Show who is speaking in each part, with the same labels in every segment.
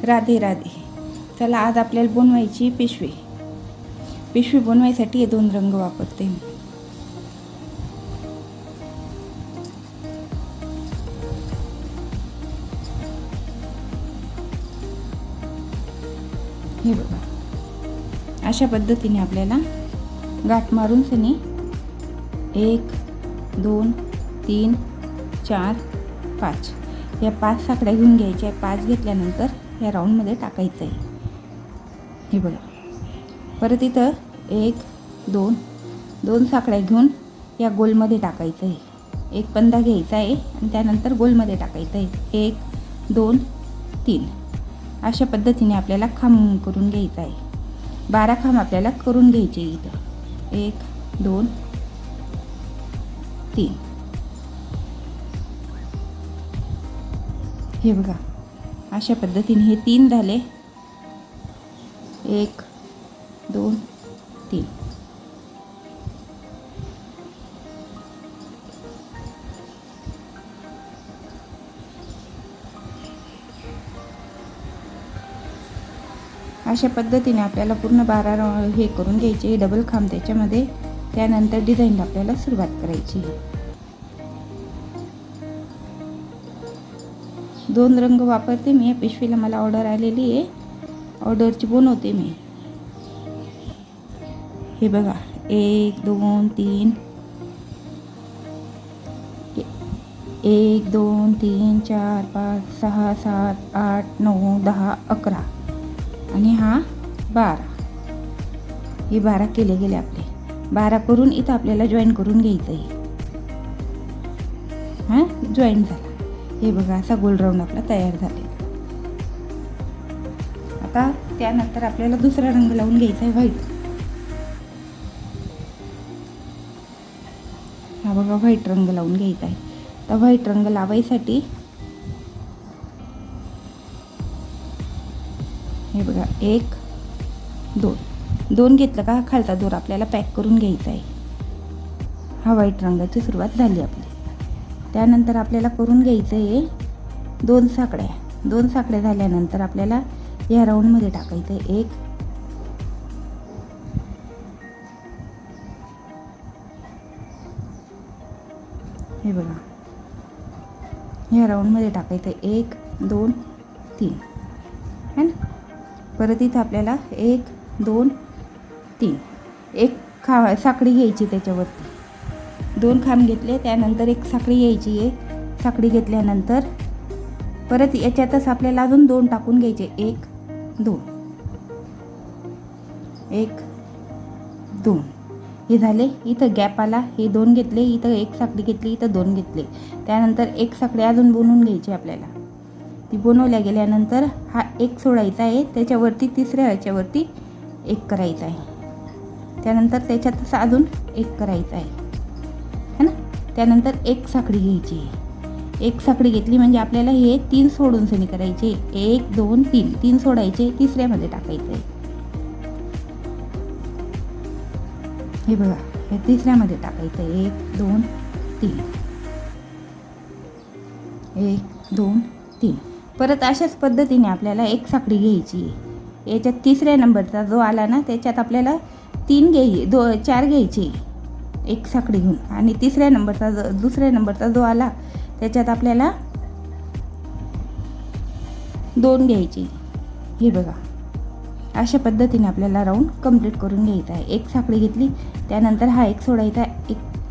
Speaker 1: राधे राधे. चला, आज आपल्याला बनवायची पिशवी. पिशवी बनवायसाठी हे 2 रंग वापरते मी. हे बघा, अशा पद्धतीने आपल्याला गाठ मारून सनी 1 2 3 4 5 या 5 साकड्या घेऊन घ्यायच्या. 5 घेतल्यानंतर या राऊंडमध्ये टाकायचं आहे. हे बघा, परत इथं 1 2 साकड्या घेऊन या गोलमध्ये टाकायचं आहे. एक पंधा घ्यायचा आहे आणि त्यानंतर गोलमध्ये टाकायचं आहे. 1 2 3 अशा पद्धतीने आपल्याला खांब करून घ्यायचा आहे. 12 खांब आपल्याला करून घ्यायचे इथं. 1 2 3. हे बघा, अशा पद्धतीने हे 3 झाले. 1 2 3. अशा पद्धतीने आपल्याला पूर्ण 12 हे करून घ्यायचे. डबल खांब त्याच्यामध्ये. त्यानंतर डिझाईनला आपल्याला सुरुवात करायची. 2 रंग वापरते मी. या पिशवीला मला ऑर्डर आलेली आहे. ऑर्डरची बनवते मी. हे बघा, 1 2 3 1 2 3 4 5 6 7 8 9 10 11 आणि हा 12. हे 12 केले गेले आपले. 12 करून इथं आपल्याला जॉईन करून घ्यायचं आहे. हां, जॉईन झाला. हे बघा, असा गोल राऊंड आपला तयार झालेला. आता त्यानंतर आपल्याला दुसरा रंग लावून घ्यायचा आहे, व्हाईट. हा बघा, व्हाईट रंग लावून घ्यायचा आहे. तर व्हाईट रंग लावायसाठी हे बघा, 1 2 घेतलं का खालचा दोर आपल्याला पॅक करून घ्यायचा आहे. हा व्हाईट रंगाची सुरुवात झाली आपली. त्यानंतर आपल्याला करून घ्यायचं आहे 2 साकड्या. 2 साकड्या झाल्यानंतर आपल्याला या राऊंडमध्ये टाकायचं आहे. 1 हे बघा, या राऊंडमध्ये टाकायचं आहे. 1 2 3 है ना. परत इथं आपल्याला 1 2 3 एक साकडी घ्यायची. त्याच्यावरती 2 खांब घेतले. त्यानंतर एक साकडी घ्यायची आहे. साकडी घेतल्यानंतर परत याच्यातच आपल्याला अजून 2 टाकून घ्यायचे. 1 2 1 2 हे झाले. इथं गॅप आला. हे 2 घेतले. इथं एक साकडी घेतली. इथं 2 घेतले. त्यानंतर एक साकडी अजून बनवून घ्यायची आपल्याला. ती बनवल्या गेल्यानंतर हा 1 सोडायचा आहे. त्याच्यावरती तिसऱ्या ह्याच्यावरती 1 करायचा आहे. त्यानंतर त्याच्यातच अजून 1 करायचा आहे, है ना. त्यानंतर एक साकडी घ्यायची. एक साकडी घेतली म्हणजे आपल्याला हे 3 सोडून सनी करायचे. 1 2 3 सोडायचे. तिसऱ्यामध्ये टाकायचं आहे. हे बघा, हे तिसऱ्यामध्ये टाकायचं आहे. 1 2 3 1 2 3. परत अशाच पद्धतीने आपल्याला एक साकडी घ्यायची. याच्यात तिसऱ्या नंबरचा जो आला ना, त्याच्यात आपल्याला 4 घ्यायचे एक साकडी घेऊन. आणि तिसऱ्या नंबरचा जो आला त्याच्यात आपल्याला 2 घ्यायचे. हे बघा, अशा पद्धतीने आपल्याला राऊंड कंप्लीट करून घ्यायचा आहे. एक साकडी घेतली. त्यानंतर हा 1 सोडायचा.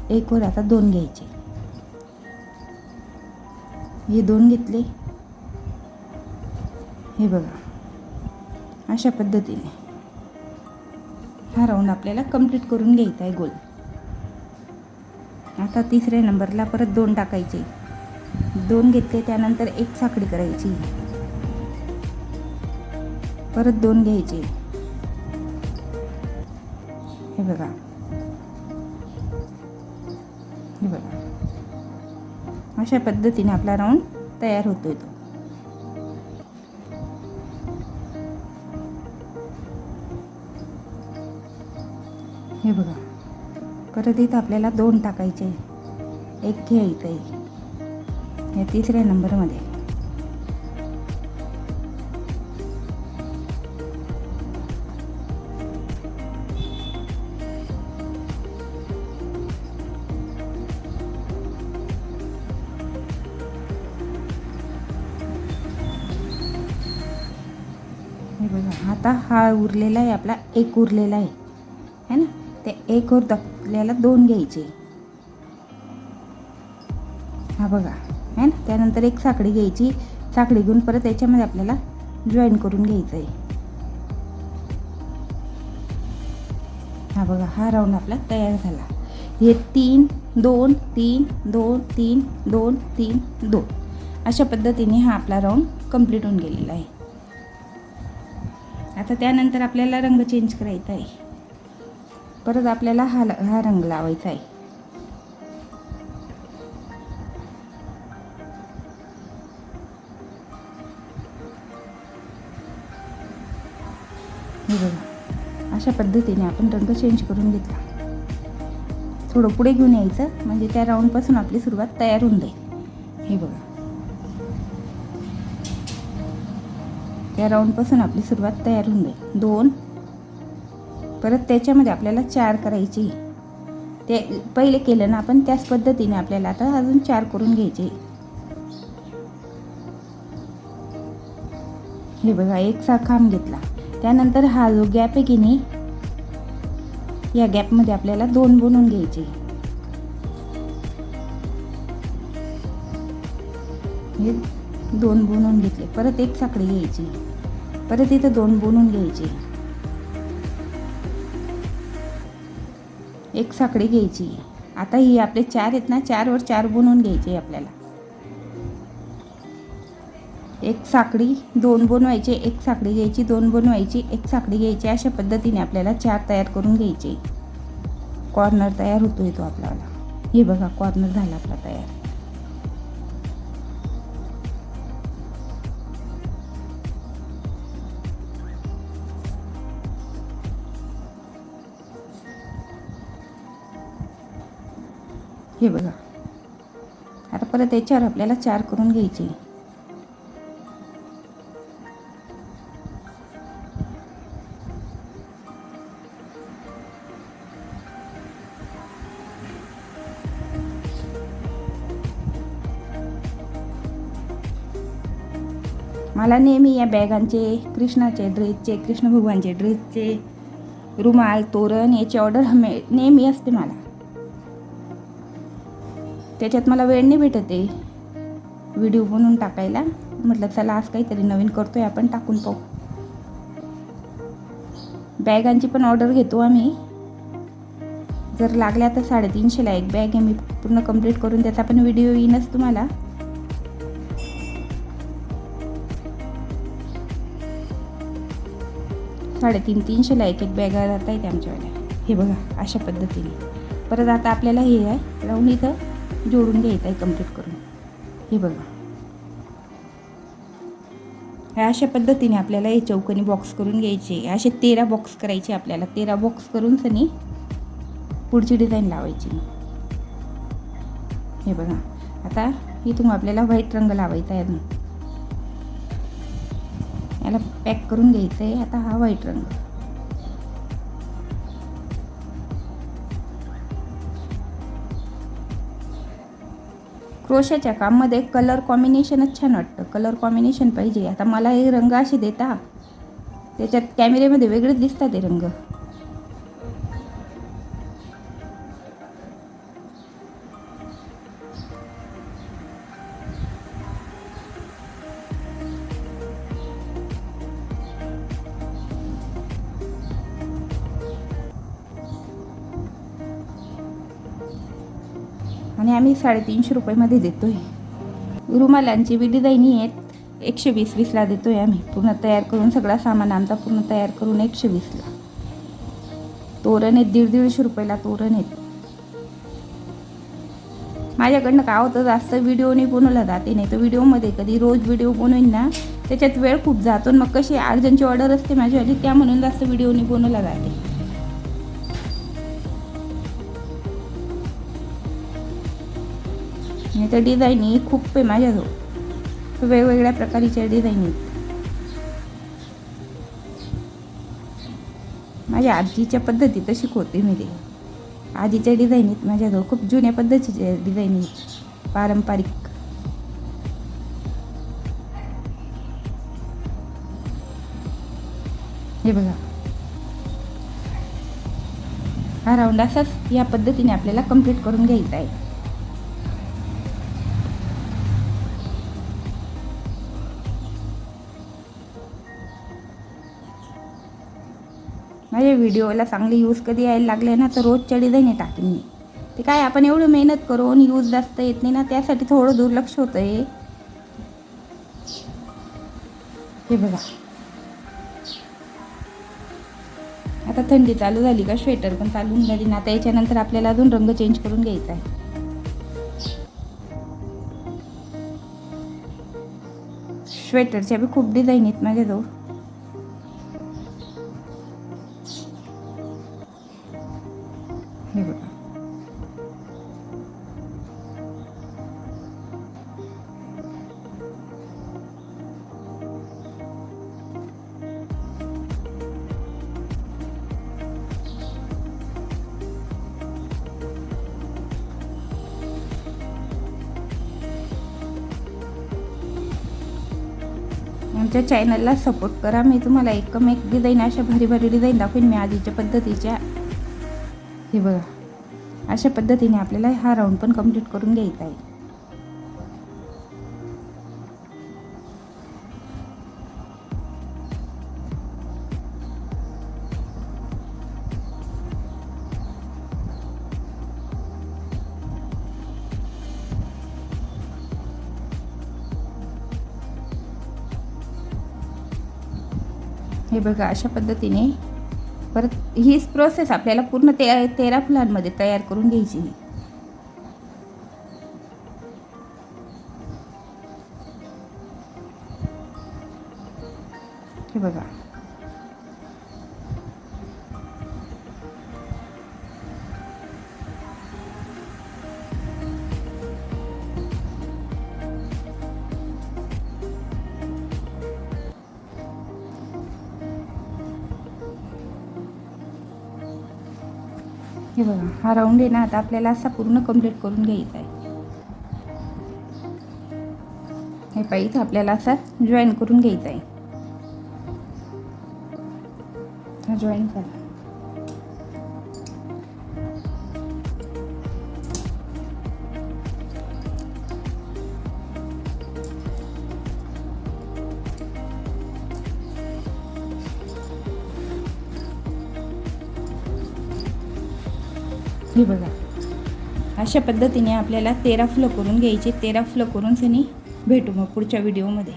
Speaker 1: एक वर आता 2 घ्यायचे. हे 2 घेतले. हे बघा, अशा पद्धतीने हा राऊंड आपल्याला कंप्लीट करून घ्यायचा आहे गोल. आता तिसऱ्या नंबरला परत 2 टाकायचे. 2 घेतले. त्यानंतर एक साकडी करायची. परत 2 घ्यायचे. हे बघा, हे बघा, अशा पद्धतीने आपला राऊंड तयार होतोय तो. हे बघा, परत इथं आपल्याला 2 टाकायचे. एक घ्यायचं आहे या तिसऱ्या नंबरमध्ये. हे बघा, आता हा उरलेला आहे आपला, एक उरलेला आहे है ना. ते एक वर आपल्याला 2 घ्यायचे. हा बघा है ना. त्यानंतर एक साखळी घ्यायची. साखळी घेऊन परत याच्यामध्ये आपल्याला जॉईन करून घ्यायचं आहे. हा बघा, हा राऊंड आपला तयार झाला. हे 3 2 3 2 3 2 3 2 अशा पद्धतीने हा आपला राऊंड कंप्लीट होऊन गेलेला आहे. आता त्यानंतर आपल्याला रंग चेंज करायचा आहे. परत आपल्याला हा रंग लावायचा आहे. हे बघा, अशा पद्धतीने आपण रंग चेंज करून घेतला. थोडं पुढे घेऊन यायचं, म्हणजे त्या राऊंडपासून आपली सुरुवात तयार होऊन जाईल. हे बघा, त्या राऊंडपासून आपली सुरुवात तयार होऊन जाईल. 2 परत त्याच्यामध्ये आपल्याला 4 करायची. ते पहिले केलं ना आपण, त्याच पद्धतीने आपल्याला आता अजून 4 करून घ्यायचे. हे बघा, एक खांब घेतला. त्यानंतर हा जो गॅप आहे की नाही, या गॅपमध्ये आपल्याला 2 बनवून घ्यायचे. हे 2 बनवून घेतले. परत एक साखळी घ्यायची. परत इथं 2 बनवून घ्यायचे. एक साखळी घ्यायची. आता ही आपले 4 आहेत ना, 4 वर 4 बनवून घ्यायचे आपल्याला. एक साखळी, 2 बनवायचे, एक साखळी घ्यायची, 2 बनवायची, एक साखळी घ्यायची. अशा पद्धतीने आपल्याला 4 तयार करून घ्यायचे. कॉर्नर तयार होतोय तो आपल्याला. हे बघा, कॉर्नर झाला आपला तयार. हे बघा, आता परत याच्यावर आपल्याला 4 करून घ्यायचे. मला नेहमी या बॅगांचे, कृष्णाचे ड्रेसचे, कृष्ण भगवानचे ड्रेसचे रुमाल, तोरण याची ऑर्डर नेहमी असते मला. त्याच्यात मला वेळ नाही भेटत आहे व्हिडिओ बनवून टाकायला. म्हटलं चला आज काहीतरी नवीन करतोय आपण, टाकून पाहू. बॅगांची पण ऑर्डर घेतो आम्ही. जर लागल्या तर 350ला एक बॅग आहे. मी पूर्ण कंप्लीट करून त्याचा पण व्हिडिओ येईनच तुम्हाला. $350ला एक बॅग जात आहेत आमच्यावाल्या. हे बघा, अशा पद्धतीने. परत आता आपल्याला हे आहे राऊंड इथं जोडून घ्यायचं आहे कंप्लीट करून. हे बघा, ह्या अशा पद्धतीने आपल्याला हे चौकोनी बॉक्स करून घ्यायचे. असे 13 बॉक्स करायचे आपल्याला. 13 बॉक्स करून सनी पुढची डिझाईन लावायची. हे बघा, आता इथून आपल्याला व्हाईट रंग लावायचा आहे. याला पॅक करून घ्यायचं आहे. आता हा व्हाईट रंग. क्रोशाच्या काममध्ये कलर कॉम्बिनेशनच छान वाटतं. कलर कॉम्बिनेशन पाहिजे. आता मला हे रंग असे देता, त्याच्यात कॅमेऱ्यामध्ये वेगळेच दिसतात हे रंग. आणि आम्ही 350 रुपयामध्ये देतोय. रुमालांची बी डिझाईनी आहेत 120-20ला देतोय आम्ही. पूर्ण तयार करून, सगळा सामान आमचा पूर्ण तयार करून 120ला. तोरण आहेत 150-150 रुपयाला तोरण आहेत. माझ्याकडनं काय होतं, जास्त व्हिडिओ नाही बनवला जाते. नाही तर व्हिडिओमध्ये कधी रोज व्हिडिओ बनवून ना, त्याच्यात वेळ खूप जातो. मग कशी अर्जंटची ऑर्डर असते माझ्यावाली, त्या म्हणून जास्त व्हिडिओ नाही बनवला जाते. नाही तर डिझाईनी खूप आहे माझ्याजवळ. वेगवेगळ्या प्रकारच्या डिझाईन आहेत. माझ्या आजीच्या पद्धतीत शिकवते मी ते. आजीच्या डिझाईनीत माझ्याजवळ खूप जुन्या पद्धतीच्या डिझाईन आहेत, पारंपरिक. हे बघा, हा राऊंड असाच या पद्धतीने आपल्याला कंप्लीट करून घ्यायचा आहे. माझ्या व्हिडिओला चांगले यूज कधी यायला लागले ना, तर रोजच्या डिझाईन टाकेन मी. ते काय आपण एवढं मेहनत करून यूज जास्त येत नाही ना, त्यासाठी थोडं दुर्लक्ष होतं आहे. हे बघा, आता थंडी चालू झाली का स्वेटर पण चालू होऊन झाली ना. आता याच्यानंतर आपल्याला अजून रंग चेंज करून घ्यायचा आहे. स्वेटरच्या बी खूप डिझाईन आहेत माझ्याजवळ. हे बघा, आमच्या चॅनलला सपोर्ट करा. मी तुम्हाला एक डिझाईन अशा भारी भारी डिझाईन दाखवेन मी आधीच्या पद्धतीच्या. हे बघा, अशा पद्धतीने आपल्याला हा राऊंड पण कंप्लीट करून घ्यायचा आहे. हे बघा, अशा पद्धतीने परत हीच प्रोसेस आपल्याला पूर्ण 13 फुलांमध्ये तयार करून घ्यायची. हे बघा, हे बघा, हा राऊंड आहे ना, आता आपल्याला असा पूर्ण कंप्लीट करून घ्यायचा आहे. हे पाहिजे आपल्याला असा जॉईन करून घ्यायचा आहे. हा जॉईन करा. हे बघा, अशा पद्धतीने आपल्याला 13 फुलं करून घ्यायचे. 13 फुलं करून सनी भेटू मग पुढच्या व्हिडिओमध्ये.